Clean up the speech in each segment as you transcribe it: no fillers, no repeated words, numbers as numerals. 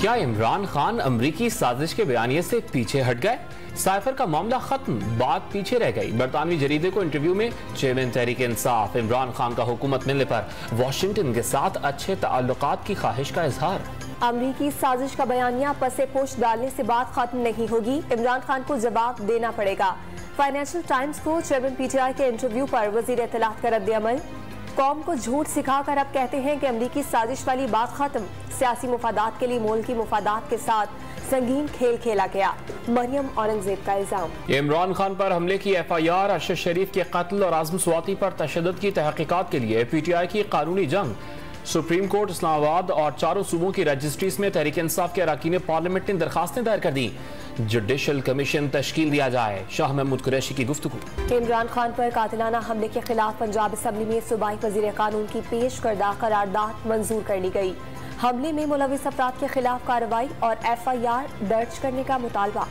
क्या इमरान खान अमरीकी साजिश के बयानिए से पीछे हट गए? साइफर का मामला खत्म, बात पीछे रह गई। बरतानवी जरीदे को इंटरव्यू में चेयरमैन तहरीक इंसाफ इमरान खान का हुकूमत मिलने पर वाशिंगटन के साथ अच्छे ताल्लुकात की ख्वाहिश का इजहार। अमरीकी साजिश का बयानिया पसे पोश डालने से बात खत्म नहीं होगी, इमरान खान को जवाब देना पड़ेगा। फाइनेंशियल टाइम्स को चेयरमैन पीटीआई के इंटरव्यू पर वजीर इत्तलात का रद्द-ए-अमल। कौम को झूठ सिखाकर अब कहते हैं कि अमरीकी साजिश वाली बात खत्म, सियासी मुफादात के लिए मुल्की मुफादात के साथ संगीन खेल खेला गया। मरियम औरंगजेब का इल्जाम। इमरान खान पर हमले की FIR, अरशद शरीफ के कत्ल और आजम स्वाति पर तशद्दुद की तहकीकात के लिए PTI की कानूनी जंग। सुप्रीम कोर्ट इस्लामाबाद और चारों सूबों की रजिस्ट्रीज में तहरीक इंसाफ के अरकान पार्लियामेंट ने दरखास्तें दायर कर दी। जुडिशल कमीशन तश्कील दिया जाए, शाह महमूद कुरैशी की गुफ्तगू। इमरान खान पर कातिलाना हमले के खिलाफ पंजाब असम्बली में सूबाई वजीर कानून की पेश करदा करारदाद मंजूर कर ली गई। हमले में मुलविस अफराद के खिलाफ कार्रवाई और FIR दर्ज करने का मुतालबा।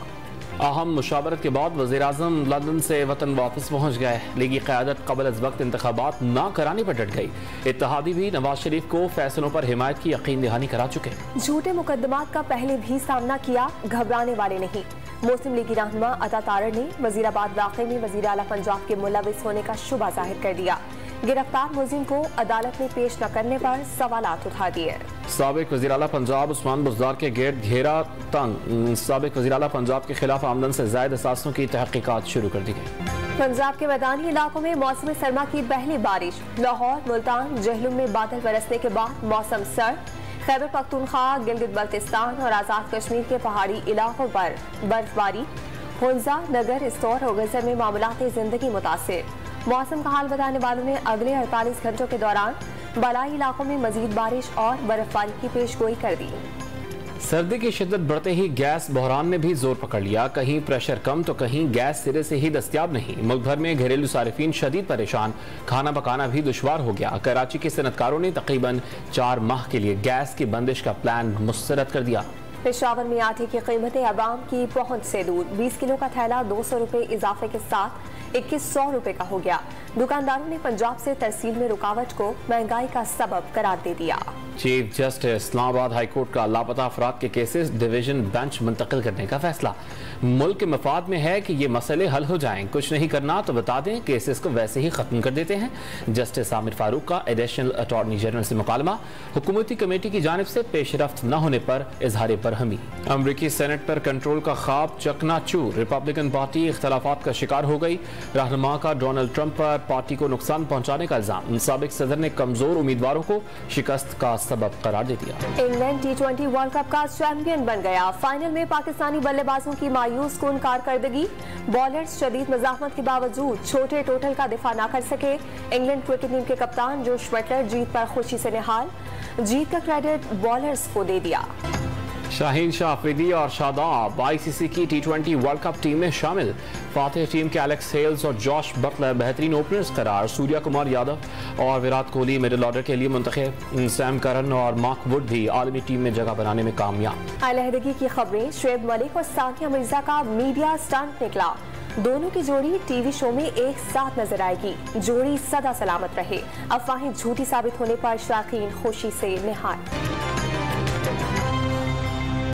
अहम मुशावरत के बाद वज़ीर आज़म लंदन से वतन वापस पहुँच गए। लीगी क़यादत क़बल अज़ वक्त इंतखाबात न कराने पर डट गई। इत्तेहादी भी नवाज शरीफ को फैसलों पर हिमायत की यकीन दहानी करा चुके। झूठे मुकदमात का पहले भी सामना किया, घबराने वाले नहीं। मुस्लिम लीगी रहनुमा अता तारड़ ने वजीराबाद वाक़े में वज़ीर आला पंजाब के मुलविस होने का शुबा जाहिर कर दिया। गिरफ्तार मुलजिम को अदालत में पेश न करने पर सवालात उठा दिए। साबिक वज़ीर आला पंजाब उस्मान बुज़दार के गेट घेरा तंग। साबिक वज़ीर आला पंजाब के खिलाफ आमदन से ज़ायद असासों की तहकीकात शुरू कर दी गई। पंजाब के मैदानी इलाकों में मौसम सरमा की पहली बारिश। लाहौर, मुल्तान, जहलुम में बादल बरसने के बाद मौसम सर्द। खैबर पख्तूनख्वा, गिलगित बल्तिस्तान और आज़ाद कश्मीर के पहाड़ी इलाकों पर बर्फबारी। हुंजा, नगर, इस्तौर और गजर में मामूलाती जिंदगी मुतासिर। मौसम का हाल बताने वालों ने अगले 48 घंटों के दौरान बलाई इलाकों में मजीद बारिश और बर्फबारी की पेशगोई कर दी। सर्दी की शिद्दत बढ़ते ही गैस बहरान ने भी जोर पकड़ लिया। कहीं प्रेशर कम तो कहीं गैस सिरे से ही दस्तियाब नहीं। मुल्क भर में घरेलू सारिफीन शदीद परेशान, खाना पकाना भी दुश्वार हो गया। कराची के सनतकारों ने तकरीबन 4 माह के लिए गैस की बंदिश का प्लान मुस्तरद कर दिया। पेशावर में आटे की कीमतें अवाम की पहुंच से दूर। 20 किलो का थैला 200 रुपए इजाफे के साथ 2100 रुपए का हो गया। दुकानदारों ने पंजाब से तरसील में रुकावट को महंगाई का सबब करार दे दिया। Chief justice Islamabad high court का लापता अफराद के केसेस डिवीजन बेंच मुंतकिल करने का फैसला। मुल्क के मफाद में है कि ये मसले हल हो जाएं। कुछ नहीं करना तो बता दें, केसेस को वैसे ही खत्म कर देते हैं। जस्टिस आमिर फारूक का एडिशनल अटॉर्नी जनरल से मुकालमा। हुकूमती कमेटी की जानिब से पेशरफ्त न होने पर इजहार बरहमी। अमरीकी सेनेट पर कंट्रोल का ख्वाब चकनाचूर। रिपब्लिकन पार्टी इख्तलाफात का शिकार हो गई। रहनुमा का डोनाल्ड ट्रंप पर पार्टी को नुकसान पहुंचाने का इल्जाम। साबिक सदर ने कमजोर उम्मीदवारों को शिकस्त का सबब करार दे दिया। इंग्लैंड T20 वर्ल्ड कप का चैंपियन बन गया। फाइनल में पाकिस्तानी बल्लेबाजों की मायूस कुन कारकर्दगी। बॉलर्स शदीद मज़ाहमत के बावजूद छोटे टोटल का दिफा न कर सके। इंग्लैंड क्रिकेट टीम के कप्तान जोश बटलर जीत पर खुशी से निहाल। जीत का क्रेडिट बॉलर्स को दे दिया। शाहीन शाह अफरीदी और शादाब ICC की T20 वर्ल्ड कप टीम में शामिल। फातिह टीम के एलेक्स हेल्स और जॉश बटलर बेहतरीन ओपनर्स करार। सूर्या कुमार यादव और विराट कोहली मिडिल ऑर्डर के लिए मुंतखब। सैम करन और मार्क वुड भी आलमी टीम में जगह बनाने में कामयाब। अलहदगी की खबरें। शुएब मलिक और सानिया मिर्जा का मीडिया स्टंट निकला। दोनों की जोड़ी टीवी शो में एक साथ नजर आएगी। जोड़ी सदा सलामत रहे। अफवाहें झूठी साबित होने पर शायकीन खुशी से निहाल।